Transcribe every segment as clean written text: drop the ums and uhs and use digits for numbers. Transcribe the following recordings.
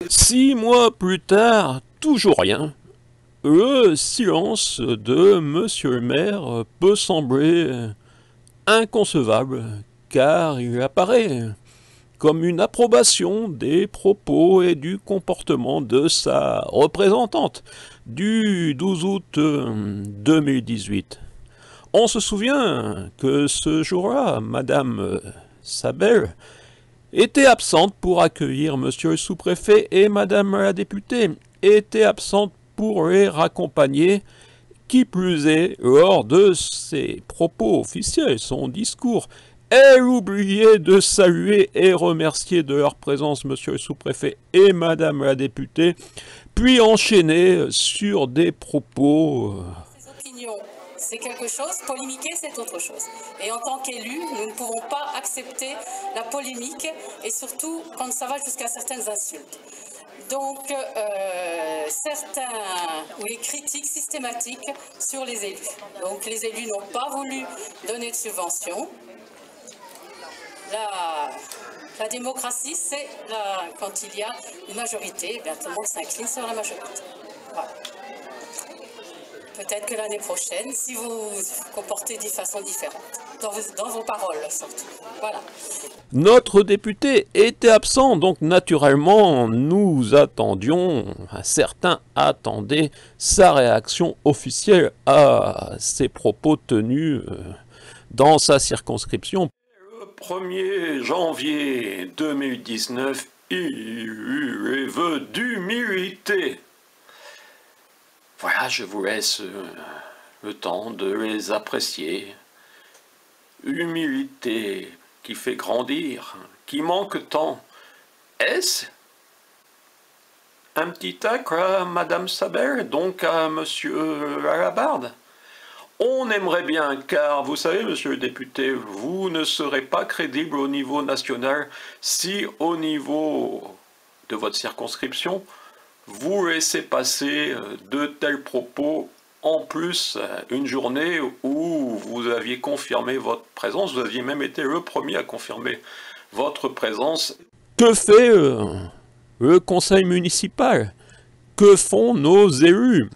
6 mois plus tard, toujours rien. Le silence de Monsieur le maire peut sembler inconcevable, car il apparaît comme une approbation des propos et du comportement de sa représentante du 12 août 2018. On se souvient que ce jour-là, Madame Sabel était absente pour accueillir Monsieur le sous-préfet et Madame la députée était absente pour les raccompagner, qui plus est lors de ses propos officiels, son discours. Elle oubliait de saluer et remercier de leur présence Monsieur le sous-préfet et Madame la députée, puis enchaîner sur des propos... Ces opinions, c'est quelque chose, polémiquer c'est autre chose. Et en tant qu'élus, nous ne pouvons pas accepter la polémique, et surtout quand ça va jusqu'à certaines insultes. Donc, les critiques systématiques sur les élus. Donc les élus n'ont pas voulu donner de subvention. La démocratie, c'est quand il y a une majorité, bien, tout le monde s'incline sur la majorité. Voilà. Peut-être que l'année prochaine, si vous vous comportez de façon différente, dans vos paroles surtout. Voilà. Notre député était absent, donc naturellement, nous attendions, certains attendaient sa réaction officielle à ses propos tenus dans sa circonscription. Le 1er janvier 2019, il eut les vœux d'humilité. Voilà, je vous laisse le temps de les apprécier. Humilité qui fait grandir, qui manque tant. Est-ce un petit tacle à Madame Sabel, donc à Monsieur Lalabarde? On aimerait bien, car vous savez, Monsieur le député, vous ne serez pas crédible au niveau national si au niveau de votre circonscription, vous laissez passer de tels propos. En plus, une journée où vous aviez confirmé votre présence, vous aviez même été le premier à confirmer votre présence. Que fait le conseil municipal? Que font nos élus?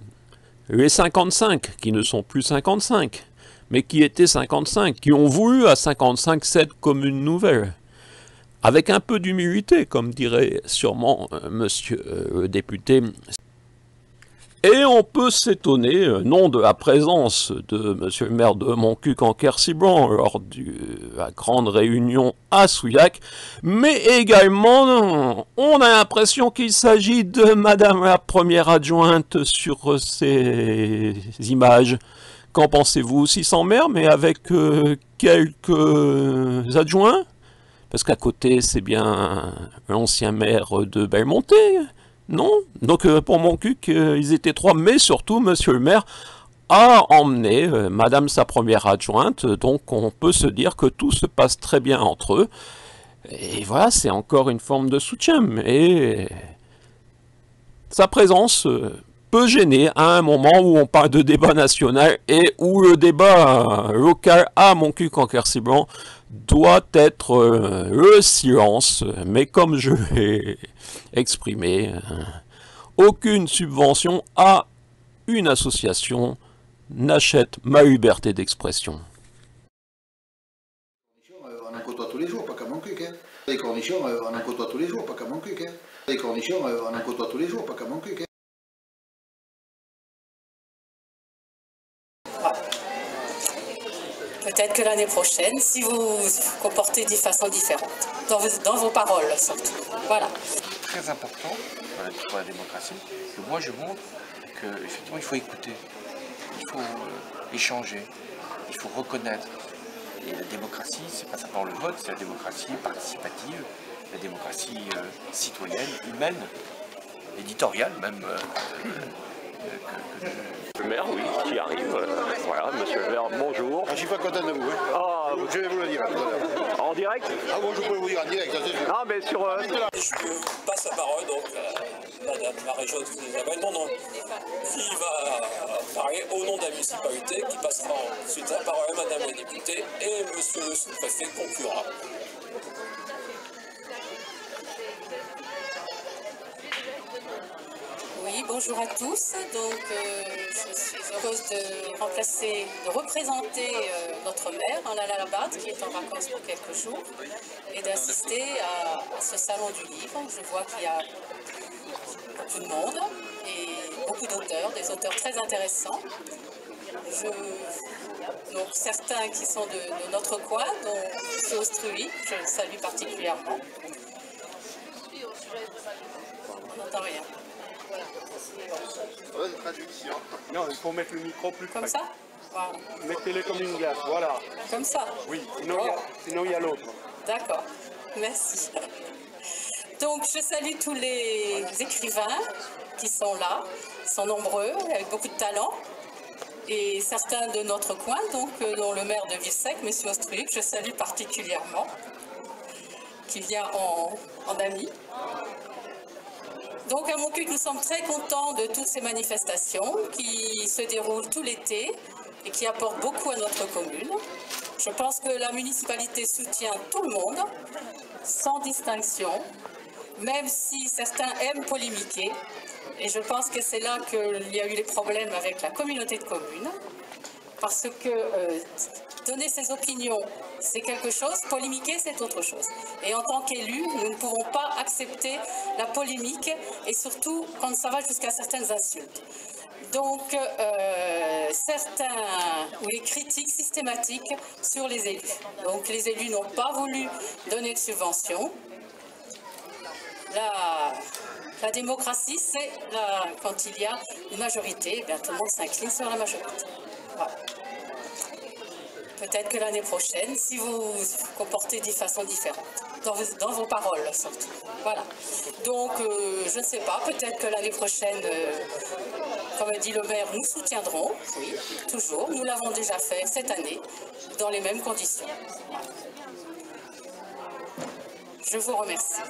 Les 55, qui ne sont plus 55, mais qui étaient 55, qui ont voulu à 55 cette commune nouvelle. Avec un peu d'humilité, comme dirait sûrement monsieur le député. Et on peut s'étonner, non de la présence de monsieur le maire de Montcuq en Quercy-Blanc lors de la grande réunion à Souillac, mais également on a l'impression qu'il s'agit de madame la première adjointe sur ces images. Qu'en pensez-vous? 600 maires, mais avec quelques adjoints? Parce qu'à côté, c'est bien l'ancien maire de Belmonté. Non? Donc pour Montcuq, ils étaient 3, mais surtout, monsieur le maire a emmené madame sa première adjointe, donc on peut se dire que tout se passe très bien entre eux. Et voilà, c'est encore une forme de soutien, mais sa présence peut gêner à un moment où on parle de débat national et où le débat local à Montcuq en Quercy-Blanc doit être le silence, mais comme je l'ai exprimé, aucune subvention à une association n'achète ma liberté d'expression. On en côtoie tous les jours, pas qu'à Montcuq. Les cornichons, on en côtoie tous les jours, pas qu'à Montcuq. Les cornichons, on en côtoie tous les jours, pas qu'à Montcuq. Peut-être que l'année prochaine, si vous vous comportez de façon différente, dans vos paroles surtout. Voilà. Très important pour la démocratie, que moi je montre qu'effectivement il faut écouter, il faut échanger, il faut reconnaître. Et la démocratie, c'est pas simplement le vote, c'est la démocratie participative, la démocratie citoyenne, humaine, éditoriale même. Le maire, oui, qui arrive. Voilà, monsieur le maire, bonjour. Je suis pas content de vous. Ah, Je vais vous le dire. en direct? Ah bon, je peux vous dire en direct, ça c'est sûr. Non, mais sur... Je passe la parole donc à madame Marie-Josée Isabelle, mon nom, qui va parler au nom de la municipalité, qui passera ensuite la parole à madame la députée et monsieur le sous-préfet conclura. Bonjour à tous. Donc, je suis heureuse de représenter notre maire, Lalla Labarde, qui est en vacances pour quelques jours, et d'assister à ce salon du livre. Je vois qu'il y a beaucoup de monde et beaucoup d'auteurs, des auteurs très intéressants. Donc certains qui sont de notre coin, dont M. Ostruy, je le salue particulièrement. On n'entend rien. Non, il faut mettre le micro plus près. Comme ça? Voilà. Mettez-le comme une glace, voilà. Comme ça? Oui, sinon il y a l'autre. D'accord, merci. Donc je salue tous les écrivains qui sont là, ils sont nombreux, avec beaucoup de talent. Et certains de notre coin, donc, dont le maire de Villesèque, M. Ostruy, que je salue particulièrement, qui vient en ami. Donc à Montcuq, nous sommes très contents de toutes ces manifestations qui se déroulent tout l'été et qui apportent beaucoup à notre commune. Je pense que la municipalité soutient tout le monde, sans distinction, même si certains aiment polémiquer. Et je pense que c'est là qu'il y a eu les problèmes avec la communauté de communes, parce que donner ses opinions, c'est quelque chose, polémiquer, c'est autre chose. Et en tant qu'élus, nous ne pouvons pas accepter la polémique, et surtout quand ça va jusqu'à certaines insultes. Donc, les critiques systématiques sur les élus. Donc, les élus n'ont pas voulu donner de subventions. La démocratie, c'est quand il y a une majorité, eh bien, tout le monde s'incline sur la majorité. Voilà. Peut-être que l'année prochaine, si vous vous comportez de façon différente, dans vos paroles surtout. Voilà. Donc, je ne sais pas, peut-être que l'année prochaine, comme a dit le maire, nous soutiendrons, oui, toujours. Nous l'avons déjà fait cette année, dans les mêmes conditions. Voilà. Je vous remercie.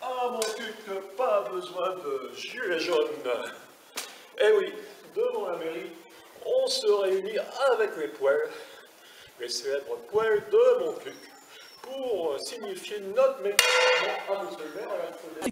À Montcuq, pas besoin de gilets jaunes. Eh oui, devant la mairie, on se réunit avec les poêles, les célèbres poêles de Montcuq, pour signifier notre mécontentement à M. le maire.